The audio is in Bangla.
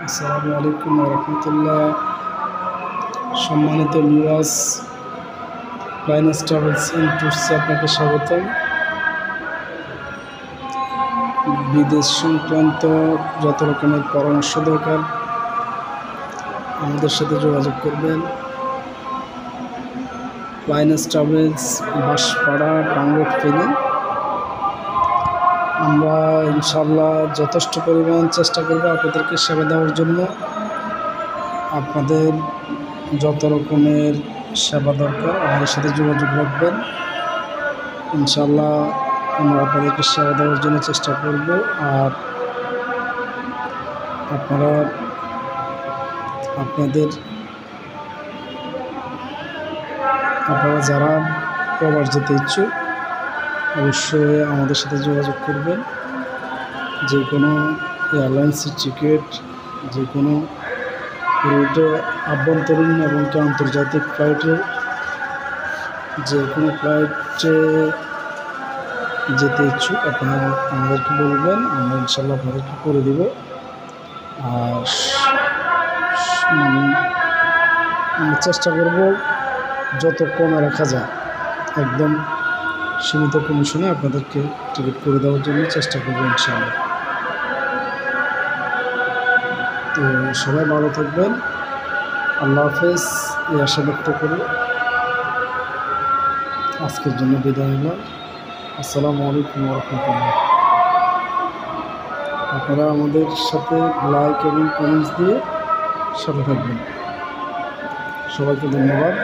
আসসালামু আলাইকুম রহমতুল্লাহ। সম্মানিত ভিউয়ার্স, লাইনাস ট্রাভেলস এন্ড ট্যুরসে আপনাকে স্বাগতম। বিদেশ সংক্রান্ত যত রকমের পরামর্শ দরকার আমাদের সাথে যোগাযোগ করবেন। লাইনাস ট্রাভেলস, বাঁশপাড়া, টাঙ্গট ফেনী। আমরা ইনশাআল্লাহ যথেষ্ট পরিমাণ চেষ্টা করব আপনাদেরকে সেবা দেওয়ার জন্য। আপনাদের যত রকমের সেবা দরকার আমাদের সাথে যোগাযোগ রাখবেন। ইনশাআল্লাহ আমরা আপনাদেরকে সেবা দেওয়ার জন্য চেষ্টা করব। আর আপনারা যারা প্রবাস যেতে ইচ্ছুক অবশ্যই আমাদের সাথে যোগাযোগ করবেন। যে কোনো এয়ারলাইন্সের টিকিট, যে কোনো রুটে, আভ্যন্তরীণ এবং আন্তর্জাতিক ফ্লাইটে, যে কোনো ফ্লাইটে যেতে ইচ্ছুক আপনারা আমাদেরকে বলবেন, আমরা ইনশাল্লাহ আপনাদেরকে করে দেব। আর আমরা চেষ্টা করব যত কমে রাখা যায়, একদম সীমিত কমিশনে আপনাদেরকে টিকিট করে দেওয়ার জন্য চেষ্টা করবো ইনশাআল্লাহ। তো সবাই ভালো থাকবেন, আল্লাহ হাফেজ। এই আশা ব্যক্ত করি আজকের জন্য বিদায় নিলাম। আসসালামু আলাইকুম রহমতুল্লাহ। আপনারা আমাদের সাথে লাইক এবং কমেন্টস দিয়ে সাথে থাকবেন। সবাইকে ধন্যবাদ।